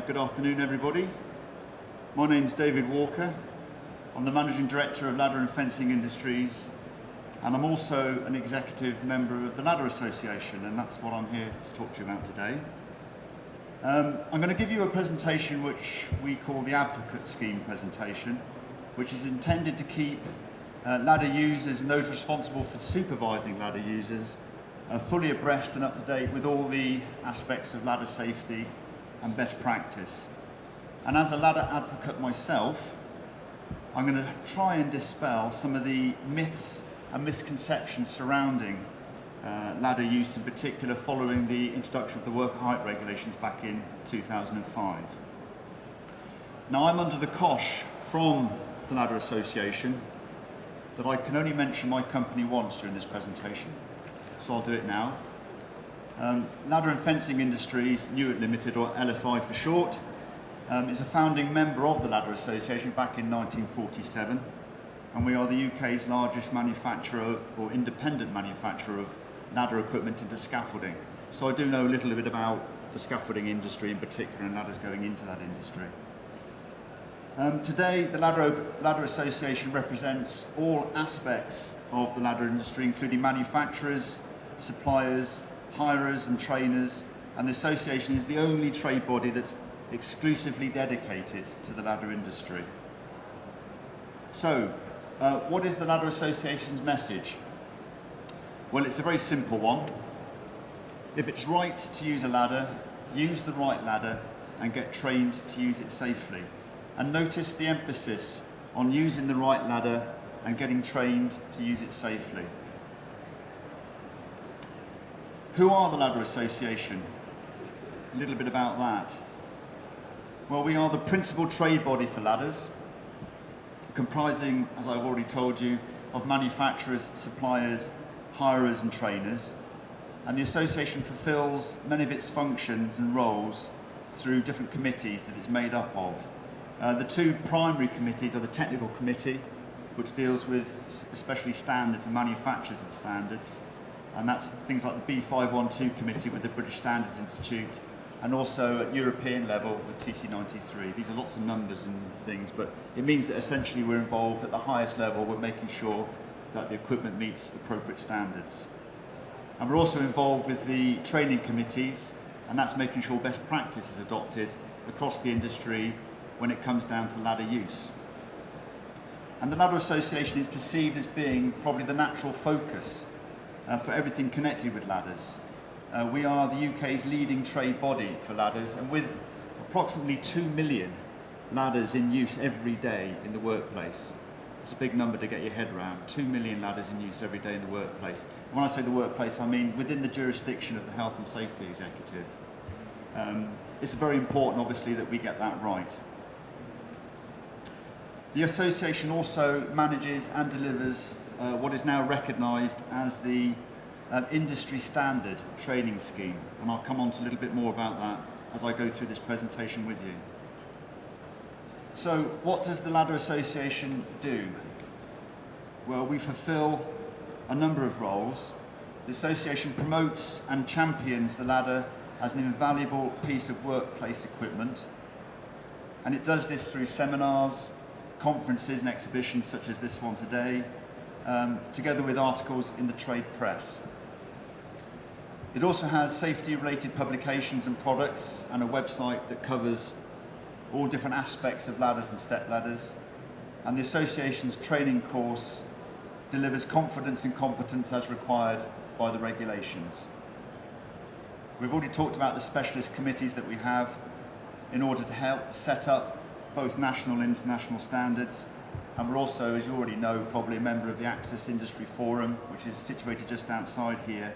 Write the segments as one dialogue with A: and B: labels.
A: Good afternoon, everybody. My name's David Walker. I'm the Managing Director of Ladder and Fencing Industries, and I'm also an executive member of the Ladder Association, and that's what I'm here to talk to you about today. I'm going to give you a presentation which we call the Advocate Scheme presentation, which is intended to keep ladder users and those responsible for supervising ladder users fully abreast and up to date with all the aspects of ladder safety and best practice. And as a ladder advocate myself, I'm going to try and dispel some of the myths and misconceptions surrounding ladder use, in particular following the introduction of the work height regulations back in 2005. Now, I'm under the cosh from the Ladder Association that I can only mention my company once during this presentation, so I'll do it now. Ladder and Fencing Industries, Newark Limited, or LFI for short, is a founding member of the Ladder Association back in 1947, and we are the UK's largest manufacturer or independent manufacturer of ladder equipment into scaffolding. So I do know a little bit about the scaffolding industry in particular and ladders going into that industry. Today, the Ladder Association represents all aspects of the ladder industry, including manufacturers, suppliers, hirers and trainers, and the association is the only trade body that's exclusively dedicated to the ladder industry. So, what is the Ladder Association's message? Well, it's a very simple one. If it's right to use a ladder, use the right ladder and get trained to use it safely. And notice the emphasis on using the right ladder and getting trained to use it safely. Who are the Ladder Association? A little bit about that. Well, we are the principal trade body for ladders, comprising, as I've already told you, of manufacturers, suppliers, hirers and trainers. And the association fulfills many of its functions and roles through different committees that it's made up of. The two primary committees are the Technical Committee, which deals with especially standards and manufacturers of standards, and that's things like the B512 Committee with the British Standards Institute, and also at European level with TC93. These are lots of numbers and things, but it means that essentially we're involved at the highest level. We're making sure that the equipment meets appropriate standards. And we're also involved with the training committees, and that's making sure best practice is adopted across the industry when it comes down to ladder use. And the Ladder Association is perceived as being probably the natural focus for everything connected with ladders. We are the UK's leading trade body for ladders, and with approximately 2 million ladders in use every day in the workplace. It's a big number to get your head around. 2 million ladders in use every day in the workplace. And when I say the workplace, I mean within the jurisdiction of the Health and Safety Executive. It's very important, obviously, that we get that right. The association also manages and delivers what is now recognised as the industry standard training scheme, and I'll come on to a little bit more about that as I go through this presentation with you. So, what does the Ladder Association do? Well, we fulfil a number of roles. The association promotes and champions the ladder as an invaluable piece of workplace equipment, and it does this through seminars, conferences and exhibitions such as this one today, together with articles in the trade press. It also has safety-related publications and products and a website that covers all different aspects of ladders and step ladders. And the association's training course delivers confidence and competence as required by the regulations. We've already talked about the specialist committees that we have in order to help set up both national and international standards. And we're also, as you already know, probably a member of the Access Industry Forum, which is situated just outside here,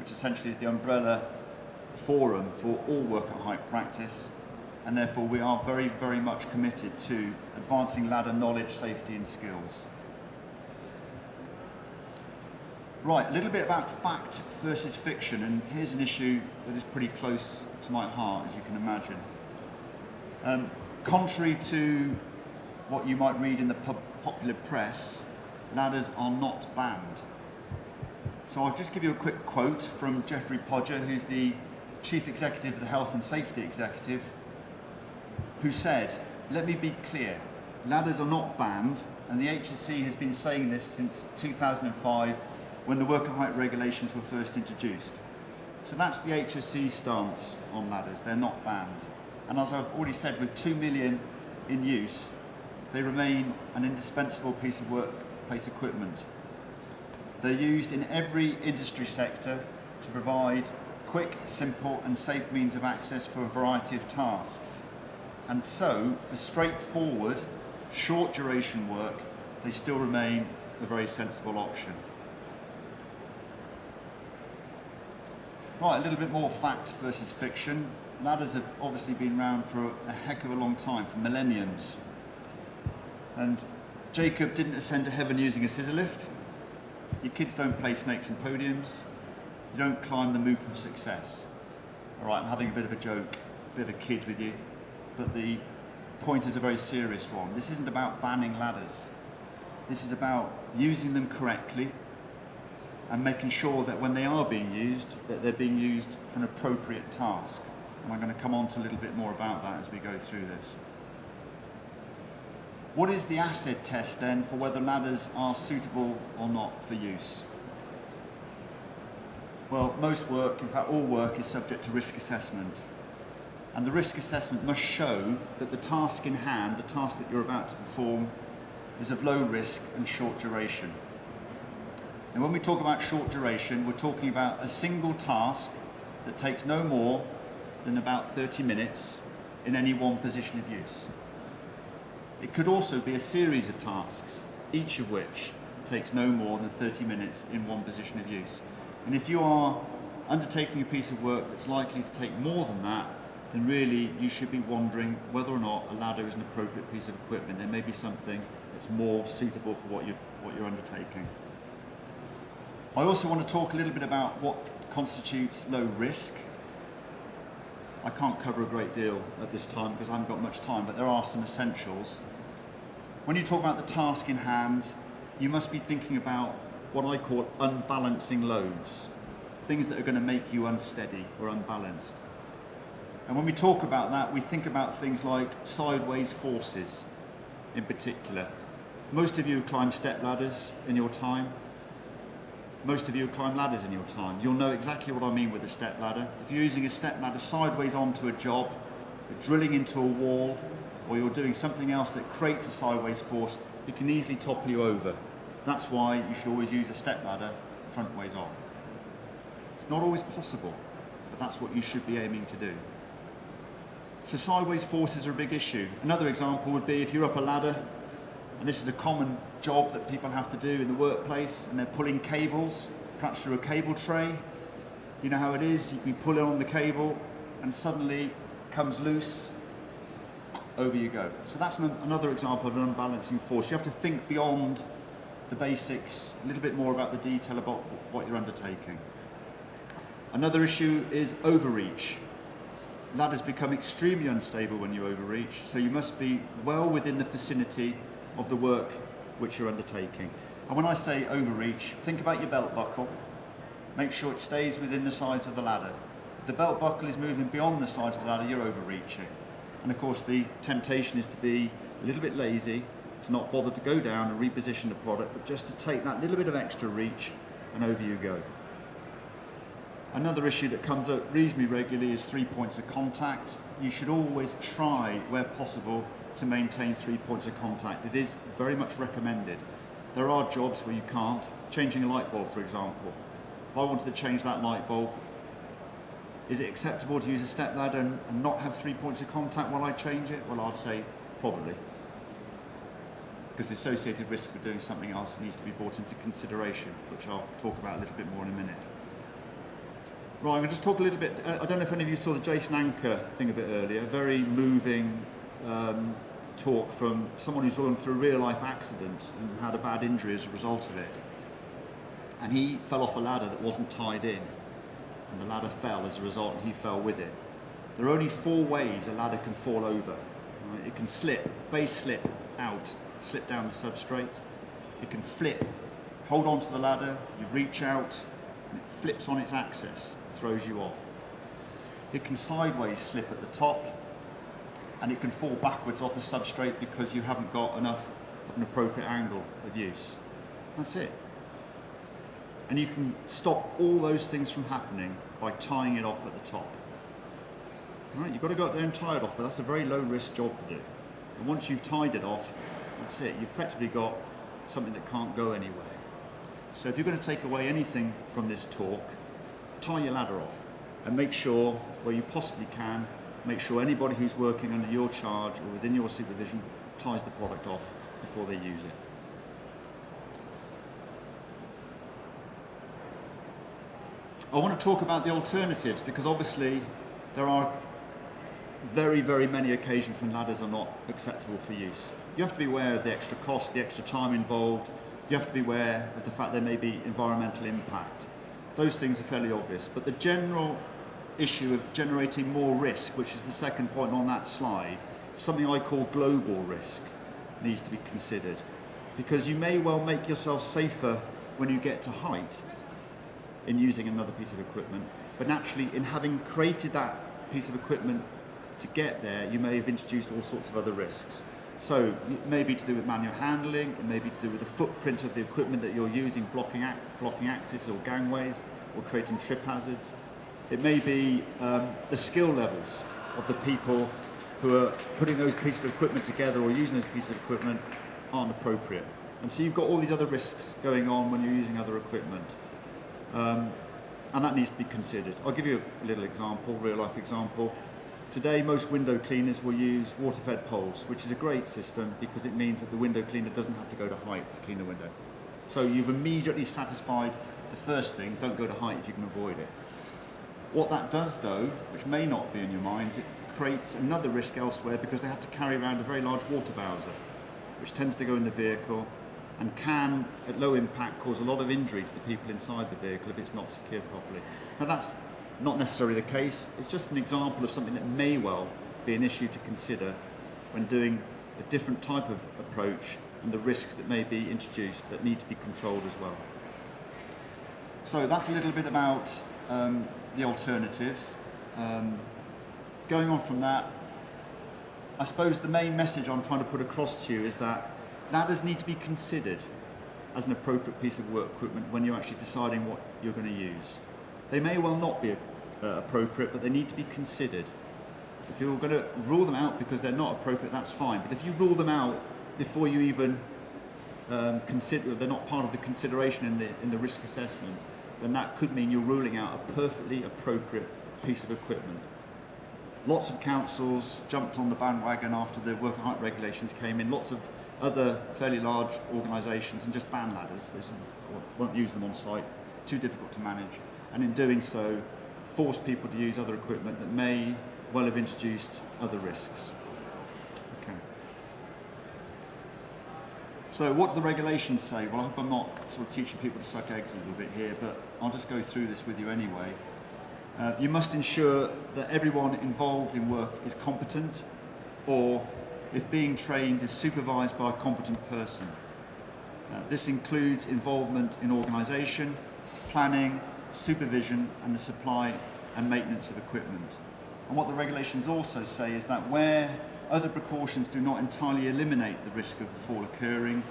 A: which essentially is the umbrella forum for all work at height practice. And therefore we are very, very much committed to advancing ladder knowledge, safety and skills. Right, a little bit about fact versus fiction, and here's an issue that is pretty close to my heart, as you can imagine. Contrary to what you might read in the popular press, ladders are not banned. So I'll just give you a quick quote from Geoffrey Podger, who's the Chief Executive of the Health and Safety Executive, who said, "Let me be clear, ladders are not banned, and the HSC has been saying this since 2005 when the worker height regulations were first introduced." So that's the HSC's stance on ladders, they're not banned. And as I've already said, with 2 million in use, they remain an indispensable piece of workplace equipment. They're used in every industry sector to provide quick, simple and safe means of access for a variety of tasks. And so, for straightforward, short duration work, they still remain a very sensible option. Right, a little bit more fact versus fiction. Ladders have obviously been around for a heck of a long time, for millenniums. And Jacob didn't ascend to heaven using a scissor lift. Your kids don't play snakes and podiums. You don't climb the moop of success. All right, I'm having a bit of a joke, a bit of a kid with you, but the point is a very serious one. This isn't about banning ladders. This is about using them correctly and making sure that when they are being used, that they're being used for an appropriate task. And I'm going to come on to a little bit more about that as we go through this. What is the acid test then for whether ladders are suitable or not for use? Well, most work, in fact all work, is subject to risk assessment. And the risk assessment must show that the task in hand, the task that you're about to perform, is of low risk and short duration. And when we talk about short duration, we're talking about a single task that takes no more than about 30 minutes in any one position of use. It could also be a series of tasks, each of which takes no more than 30 minutes in one position of use. And if you are undertaking a piece of work that's likely to take more than that, then really you should be wondering whether or not a ladder is an appropriate piece of equipment. There may be something that's more suitable for what you're undertaking. I also want to talk a little bit about what constitutes low risk. I can't cover a great deal at this time because I haven't got much time, but there are some essentials. When you talk about the task in hand, you must be thinking about what I call unbalancing loads, things that are going to make you unsteady or unbalanced. And when we talk about that, we think about things like sideways forces in particular. Most of you have climbed step ladders in your time. Most of you have climbed ladders in your time. You'll know exactly what I mean with a step ladder. If you're using a step ladder sideways onto a job, you're drilling into a wall, or you're doing something else that creates a sideways force, it can easily topple you over. That's why you should always use a step ladder front ways on. It's not always possible, but that's what you should be aiming to do. So sideways forces are a big issue. Another example would be if you're up a ladder, and this is a common job that people have to do in the workplace, and they're pulling cables, perhaps through a cable tray. You know how it is, you pull it on the cable and suddenly comes loose, over you go. So that's another example of an unbalancing force. You have to think beyond the basics, a little bit more about the detail about what you're undertaking. Another issue is overreach. Ladders become extremely unstable when you overreach, so you must be well within the vicinity of the work which you're undertaking. And when I say overreach, think about your belt buckle. Make sure it stays within the sides of the ladder. If the belt buckle is moving beyond the sides of the ladder, you're overreaching. And of course the temptation is to be a little bit lazy, to not bother to go down and reposition the product, but just to take that little bit of extra reach and over you go. Another issue that comes up reasonably regularly is 3 points of contact. You should always try, where possible, to maintain 3 points of contact. It is very much recommended. There are jobs where you can't. Changing a light bulb, for example. If I wanted to change that light bulb, is it acceptable to use a step ladder and not have 3 points of contact while I change it? Well, I'd say probably. Because the associated risk with doing something else needs to be brought into consideration, which I'll talk about a little bit more in a minute. Right, I'm going to just talk a little bit, I don't know if any of you saw the Jason Anker thing a bit earlier, very moving talk from someone who's gone through a real life accident and had a bad injury as a result of it. And he fell off a ladder that wasn't tied in, and the ladder fell as a result, and he fell with it. There are only 4 ways a ladder can fall over. Right? It can slip, base slip out, slip down the substrate. It can flip, hold on to the ladder, you reach out, and it flips on its axis, throws you off. It can sideways slip at the top, and it can fall backwards off the substrate because you haven't got enough of an appropriate angle of use. That's it. And you can stop all those things from happening by tying it off at the top. All right, you've got to go up there and tie it off, but that's a very low risk job to do. And once you've tied it off, that's it. You've effectively got something that can't go anywhere. So if you're going to take away anything from this talk, tie your ladder off and make sure, where you possibly can, make sure anybody who's working under your charge or within your supervision ties the product off before they use it. I want to talk about the alternatives, because obviously there are very, very many occasions when ladders are not acceptable for use. You have to be aware of the extra cost, the extra time involved. You have to be aware of the fact there may be environmental impact. Those things are fairly obvious, but the general issue of generating more risk, which is the second point on that slide, something I call global risk, needs to be considered. Because you may well make yourself safer when you get to height in using another piece of equipment, but naturally in having created that piece of equipment to get there, you may have introduced all sorts of other risks. So it may be to do with manual handling, it may be to do with the footprint of the equipment that you're using, blocking axes or gangways, or creating trip hazards. It may be the skill levels of the people who are putting those pieces of equipment together or using those pieces of equipment aren't appropriate. And so you've got all these other risks going on when you're using other equipment. And that needs to be considered. I'll give you a little example, real life example. Today, most window cleaners will use water-fed poles, which is a great system because it means that the window cleaner doesn't have to go to height to clean the window. So you've immediately satisfied the first thing, don't go to height if you can avoid it. What that does though, which may not be in your minds, it creates another risk elsewhere because they have to carry around a very large water bowser, which tends to go in the vehicle and can, at low impact, cause a lot of injury to the people inside the vehicle if it's not secured properly. Now that's not necessarily the case, it's just an example of something that may well be an issue to consider when doing a different type of approach and the risks that may be introduced that need to be controlled as well. So that's a little bit about the alternatives. Going on from that, I suppose the main message I'm trying to put across to you is that ladders need to be considered as an appropriate piece of work equipment when you're actually deciding what you're going to use. They may well not be appropriate, but they need to be considered. If you're going to rule them out because they're not appropriate, that's fine. But if you rule them out before you even consider, they're not part of the consideration in the risk assessment, then that could mean you're ruling out a perfectly appropriate piece of equipment. Lots of councils jumped on the bandwagon after the work height regulations came in. Lots of other fairly large organisations and just ban ladders. They won't use them on site, too difficult to manage. And in doing so, force people to use other equipment that may well have introduced other risks. Okay. So what do the regulations say? Well, I hope I'm not sort of teaching people to suck eggs a little bit here, but I'll just go through this with you anyway. You must ensure that everyone involved in work is competent, or if being trained, is supervised by a competent person. This includes involvement in organisation, planning, supervision and the supply and maintenance of equipment. And what the regulations also say is that where other precautions do not entirely eliminate the risk of a fall occurring,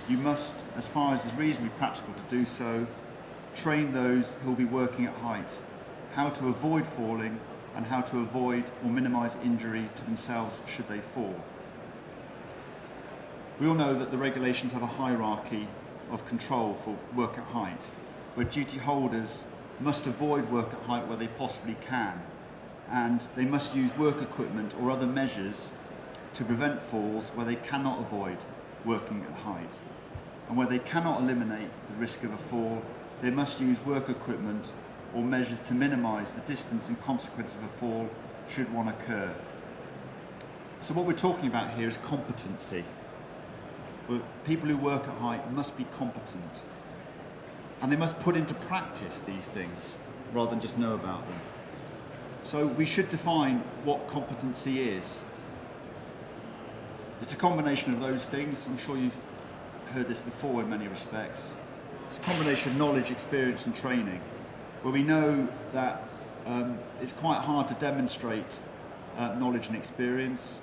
A: you must, as far as is reasonably practical to do so, train those who will be working at height, how to avoid falling and how to avoid or minimise injury to themselves should they fall. We all know that the regulations have a hierarchy of control for work at height, where duty holders must avoid work at height where they possibly can, and they must use work equipment or other measures to prevent falls where they cannot avoid working at height. And where they cannot eliminate the risk of a fall, they must use work equipment or measures to minimise the distance and consequence of a fall should one occur. So what we're talking about here is competency. People who work at height must be competent. And they must put into practice these things rather than just know about them. So we should define what competency is. It's a combination of those things. I'm sure you've heard this before in many respects. It's a combination of knowledge, experience and training, where we know that it's quite hard to demonstrate knowledge and experience.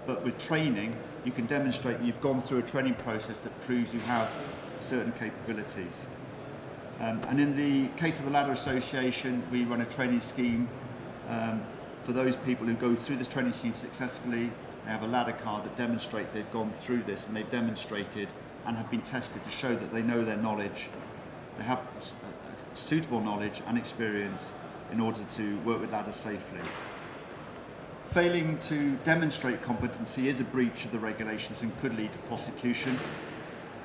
A: but with training, you can demonstrate that you've gone through a training process that proves you have certain capabilities. And in the case of the Ladder Association, we run a training scheme for those people who go through this training scheme successfully. They have a ladder card that demonstrates they've gone through this, and they've demonstrated and have been tested to show that they know their knowledge, they have suitable knowledge and experience in order to work with ladders safely. Failing to demonstrate competency is a breach of the regulations and could lead to prosecution.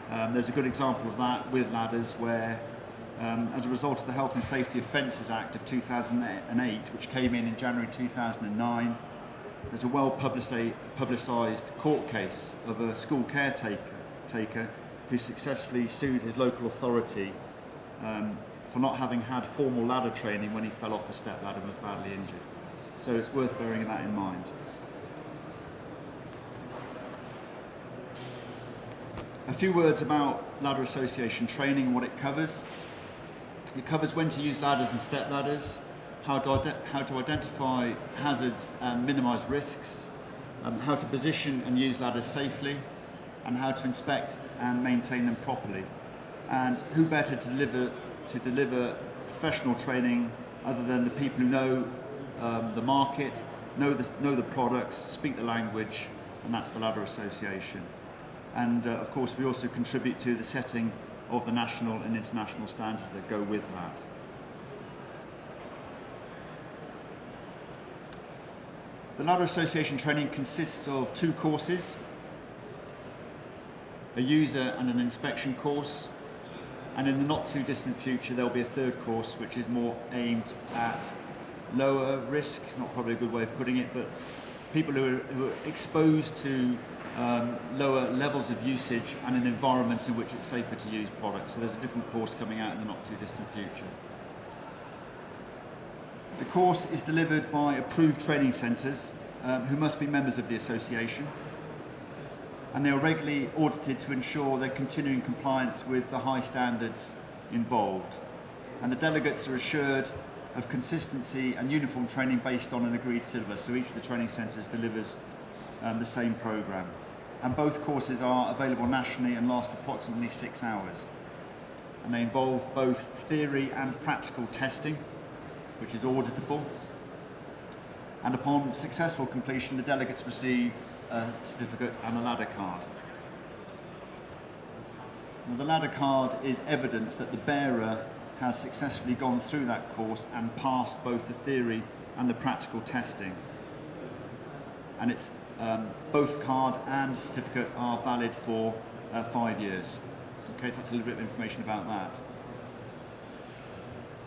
A: There's a good example of that with ladders where, as a result of the Health and Safety Offences Act of 2008, which came in January 2009, there's a well publicised court case of a school caretaker who successfully sued his local authority for not having had formal ladder training when he fell off a step ladder and was badly injured. So it's worth bearing that in mind. A few words about Ladder Association training and what it covers. It covers when to use ladders and step ladders, how to identify hazards and minimise risks, how to position and use ladders safely, and how to inspect and maintain them properly. And who better to deliver professional training other than the people who know the market, know the products, speak the language, and that's the Ladder Association. And of course we also contribute to the setting of the national and international standards that go with that. The Ladder Association training consists of 2 courses, a user and an inspection course, and in the not too distant future there will be a 3rd course which is more aimed at lower risk. It's not probably a good way of putting it, but people who are exposed to lower levels of usage and an environment in which it's safer to use products. So there's a different course coming out in the not too distant future. The course is delivered by approved training centres who must be members of the association, and they are regularly audited to ensure their continuing compliance with the high standards involved. And the delegates are assured of consistency and uniform training based on an agreed syllabus. So each of the training centres delivers the same programme. And both courses are available nationally and last approximately 6 hours. And they involve both theory and practical testing, which is auditable. And upon successful completion, the delegates receive a certificate and a ladder card. Now, the ladder card is evidence that the bearer has successfully gone through that course and passed both the theory and the practical testing. And it's both card and certificate are valid for 5 years. Okay, so that's a little bit of information about that.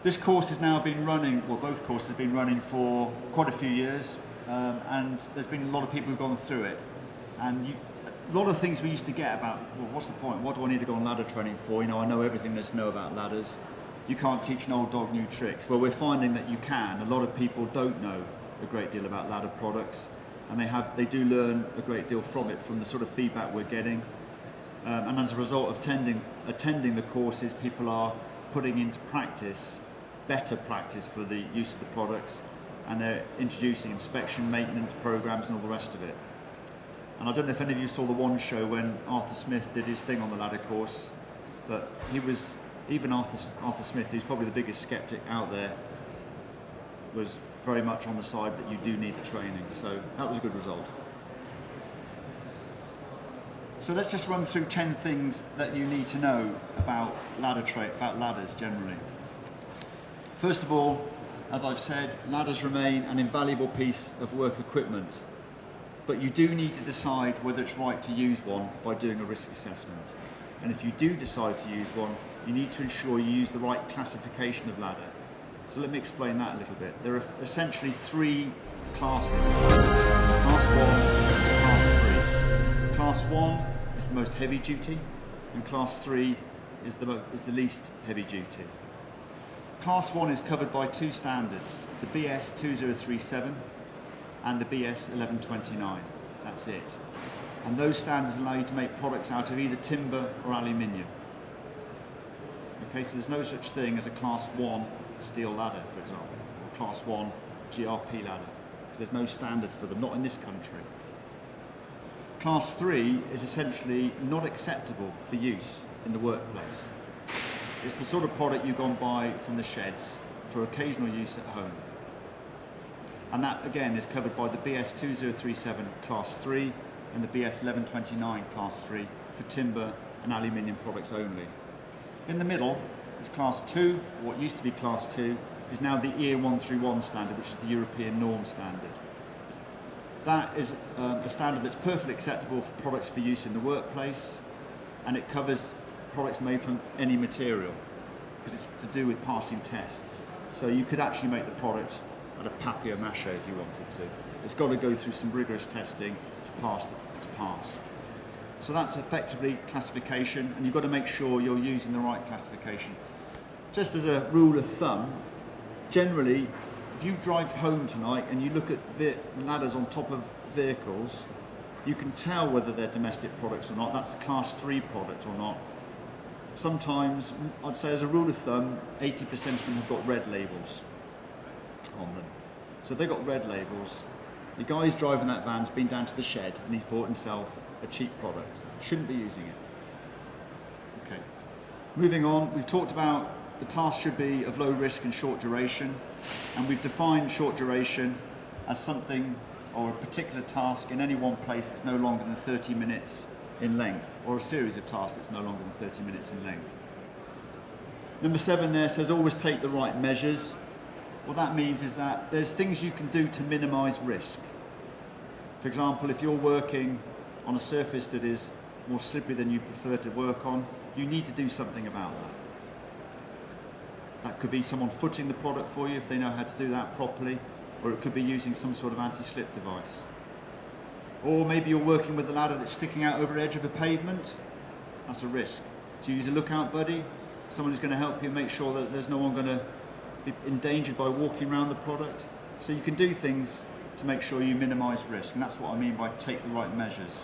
A: This course has now been running, well, both courses have been running for quite a few years, and there's been a lot of people who've gone through it. And a lot of things we used to get about, well, what's the point? What do I need to go on ladder training for? You know, I know everything there's to know about ladders. You can't teach an old dog new tricks. Well, we're finding that you can. A lot of people don't know a great deal about ladder products, and they do learn a great deal from it, from the sort of feedback we're getting. And as a result of attending the courses, people are putting into practice, better practice for the use of the products, and they're introducing inspection, maintenance programs and all the rest of it. And I don't know if any of you saw the one show when Arthur Smith did his thing on the ladder course, but even Arthur Smith, who's probably the biggest skeptic out there, was very much on the side that you do need the training. So that was a good result. So let's just run through 10 things that you need to know about ladders generally. First of all, as I've said, ladders remain an invaluable piece of work equipment, but you do need to decide whether it's right to use one by doing a risk assessment. And if you do decide to use one, you need to ensure you use the right classification of ladder. So let me explain that a little bit. There are essentially 3 classes: Class 1 to Class 3. Class 1 is the most heavy duty, and Class 3 is the least heavy duty. Class 1 is covered by 2 standards, the BS 2037 and the BS 1129. That's it. And those standards allow you to make products out of either timber or aluminium. Okay, so there's no such thing as a Class 1 steel ladder, for example, or Class 1 GRP ladder, because there's no standard for them, not in this country. Class 3 is essentially not acceptable for use in the workplace. It's the sort of product you go and buy from the sheds for occasional use at home. And that again is covered by the BS 2037 Class 3 and the BS 1129 Class 3 for timber and aluminium products only. In the middle is Class 2, or what used to be Class 2, is now the EAR 131 standard, which is the European norm standard. That is a standard that's perfectly acceptable for products for use in the workplace, and it covers products made from any material, because it's to do with passing tests. So you could actually make the product out of papier-mâché if you wanted to. It's got to go through some rigorous testing to pass. So that's effectively classification, and you've got to make sure you're using the right classification. Just as a rule of thumb, generally, if you drive home tonight and you look at ladders on top of vehicles, you can tell whether they're domestic products or not. That's a Class 3 product or not. Sometimes, I'd say as a rule of thumb, 80% of them have got red labels on them. So if they've got red labels, the guy who's driving that van's been down to the shed and he's bought himself a cheap product. Shouldn't be using it. Okay. Moving on, we've talked about the task should be of low risk and short duration, and we've defined short duration as something or a particular task in any one place that's no longer than 30 minutes in length, or a series of tasks that's no longer than 30 minutes in length. Number 7 there says always take the right measures. What that means is that there's things you can do to minimise risk. For example, if you're working on a surface that is more slippery than you prefer to work on, you need to do something about that. That could be someone footing the product for you if they know how to do that properly, or it could be using some sort of anti-slip device. Or maybe you're working with a ladder that's sticking out over the edge of a pavement. That's a risk. To use a lookout buddy, someone who's going to help you make sure that there's no one going to be endangered by walking around the product. So you can do things to make sure you minimise risk, and that's what I mean by take the right measures.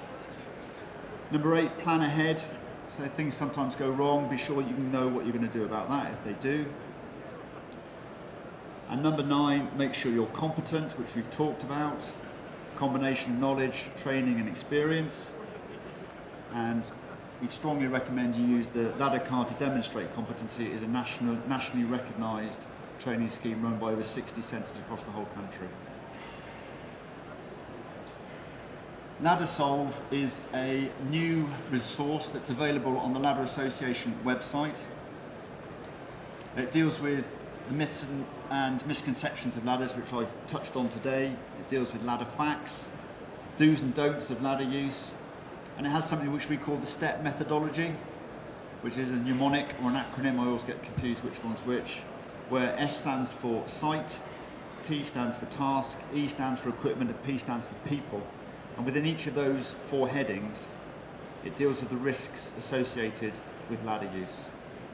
A: Number 8, plan ahead. So things sometimes go wrong, be sure you know what you're going to do about that if they do. And number 9, make sure you're competent, which we've talked about. Combination of knowledge, training and experience. And we strongly recommend you use the ladder card to demonstrate competency. It is a nationally recognised training scheme run by over 60 centres across the whole country. LadderSolve is a new resource that's available on the Ladder Association website. It deals with the myths and misconceptions of ladders, which I've touched on today. It deals with ladder facts, do's and don'ts of ladder use, and it has something which we call the STEP methodology, which is a mnemonic or an acronym. I always get confused which one's which, where S stands for site, T stands for task, E stands for equipment, and P stands for people. And within each of those 4 headings, it deals with the risks associated with ladder use.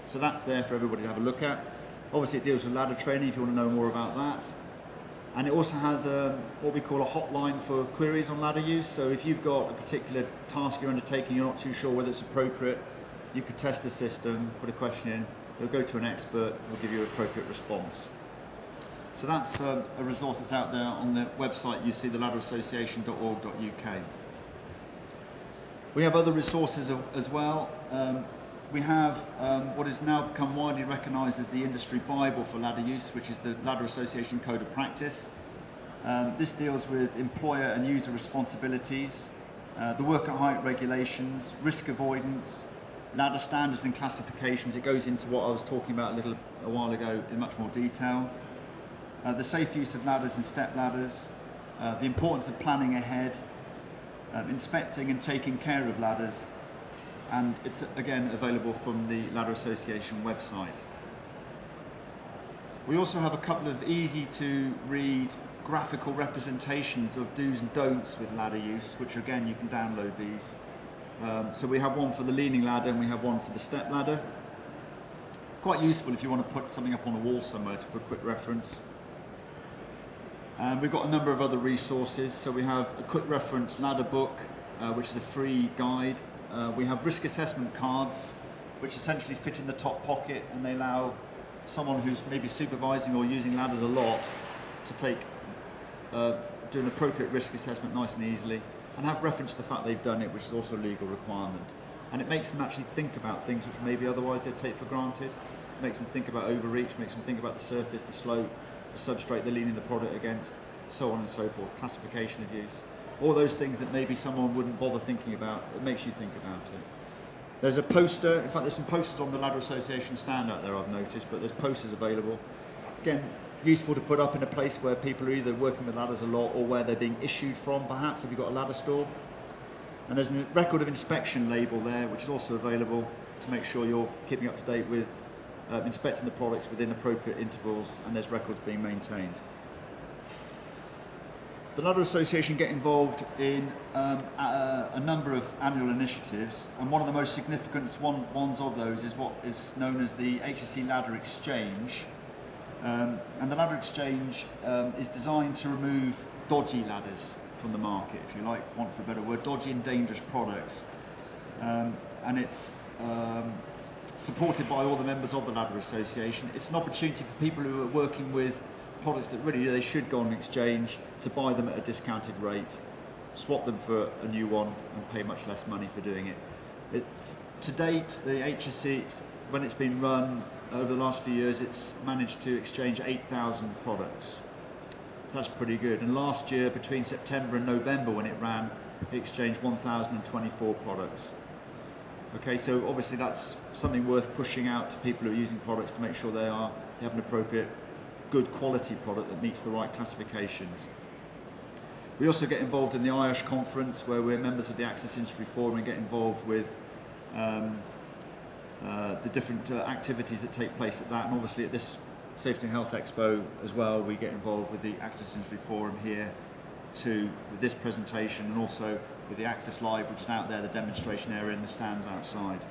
A: So that's there for everybody to have a look at. Obviously it deals with ladder training if you want to know more about that. And it also has what we call a hotline for queries on ladder use. So if you've got a particular task you're undertaking, you're not too sure whether it's appropriate, you could test the system, put a question in, it'll go to an expert, who'll give you an appropriate response. So that's a resource that's out there on the website. You see the ladderassociation.org.uk. We have other resources as well. We have what has now become widely recognised as the industry Bible for ladder use, which is the Ladder Association Code of Practice. This deals with employer and user responsibilities, the work at height regulations, risk avoidance, ladder standards and classifications. It goes into what I was talking about a while ago in much more detail. The safe use of ladders and step ladders, the importance of planning ahead, inspecting and taking care of ladders, and it's again available from the Ladder Association website. We also have a couple of easy to read graphical representations of do's and don'ts with ladder use, which again you can download these. So we have one for the leaning ladder and we have one for the step ladder. Quite useful if you want to put something up on a wall somewhere for a quick reference. And we've got a number of other resources. So we have a quick reference ladder book, which is a free guide. We have risk assessment cards, which essentially fit in the top pocket, and they allow someone who's maybe supervising or using ladders a lot to do an appropriate risk assessment nice and easily. and have reference to the fact they've done it, which is also a legal requirement. And it makes them actually think about things which maybe otherwise they'd take for granted. It makes them think about overreach, makes them think about the surface, the slope, the substrate they're leaning the product against, so on and so forth, classification of use. All those things that maybe someone wouldn't bother thinking about, it makes you think about it. There's a poster, in fact there's some posters on the Ladder Association stand out there I've noticed, but there's posters available. Again, useful to put up in a place where people are either working with ladders a lot or where they're being issued from, perhaps, if you've got a ladder store. And there's a record of inspection label there, which is also available to make sure you're keeping up to date with inspecting the products within appropriate intervals, and there's records being maintained. The Ladder Association get involved in a number of annual initiatives, and one of the most significant ones of those is what is known as the HSC Ladder Exchange. And the Ladder Exchange is designed to remove dodgy ladders from the market, if you like, want for a better word, dodgy and dangerous products. And it's supported by all the members of the Ladder Association. It's an opportunity for people who are working with products that really they should go on an exchange to buy them at a discounted rate, swap them for a new one and pay much less money for doing it. To date, the HSC, when it's been run over the last few years, it's managed to exchange 8,000 products. That's pretty good. And last year, between September and November when it ran, it exchanged 1,024 products. Okay, so obviously that's something worth pushing out to people who are using products to make sure they have an appropriate, good quality product that meets the right classifications. We also get involved in the IOSH conference, where we're members of the Access Industry Forum and get involved with the different activities that take place at that, and obviously at this Safety and Health Expo as well, we get involved with the Access Industry Forum here too, with this presentation, and also with the Access Live, which is out there, the demonstration area and the stands outside.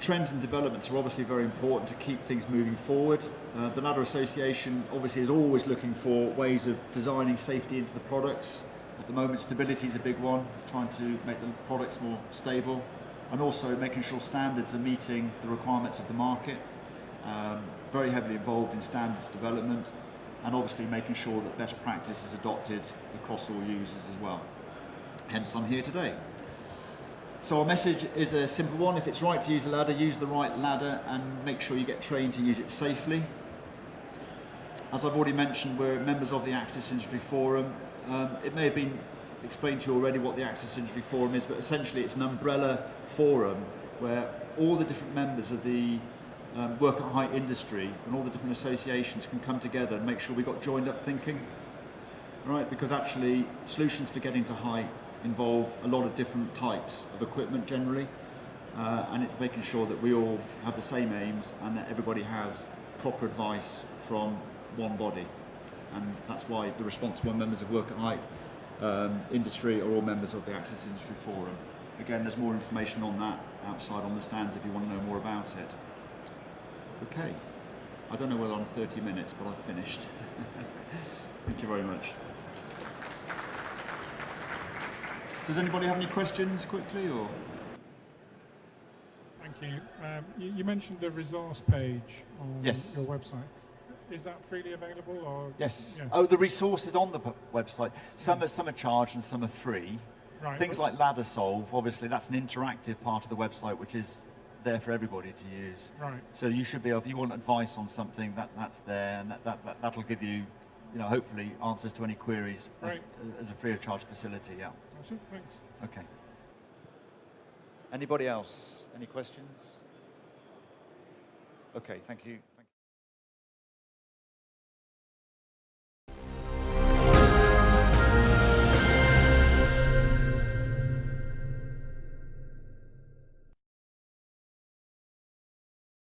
A: Trends and developments are obviously very important to keep things moving forward. The Ladder Association obviously is always looking for ways of designing safety into the products. At the moment, stability is a big one, trying to make the products more stable, and also making sure standards are meeting the requirements of the market. Very heavily involved in standards development, and obviously making sure that best practice is adopted across all users as well. Hence, I'm here today. So our message is a simple one. If it's right to use a ladder, use the right ladder and make sure you get trained to use it safely. As I've already mentioned, we're members of the Access Industry Forum. It may have been explained to you already what the Access Industry Forum is, but essentially it's an umbrella forum where all the different members of the work at height industry and all the different associations can come together and make sure we've got joined up thinking, right? Because actually solutions for getting to height involve a lot of different types of equipment generally, and it's making sure that we all have the same aims and that everybody has proper advice from one body. And that's why the responsible members of work at height industry are all members of the Access Industry Forum. Again, there's more information on that outside on the stands if you want to know more about it. Okay, I don't know whether I'm 30 minutes, but I've finished. Thank you very much. Does anybody have any questions quickly, or?
B: Thank you. You mentioned a resource page on your website. Is that freely available, or?
A: Yes. Oh, the resources on the website. Some are charged and some are free.
B: Right.
A: Things like Ladder Solve, obviously, that's an interactive part of the website which is there for everybody to use.
B: Right.
A: So you should be able, if you want advice on something, that's there, and that'll give you, hopefully answers to any queries as a free of charge facility. Yeah.
B: That's it. Thanks.
A: Okay. Anybody else? Any questions? Okay. Thank you.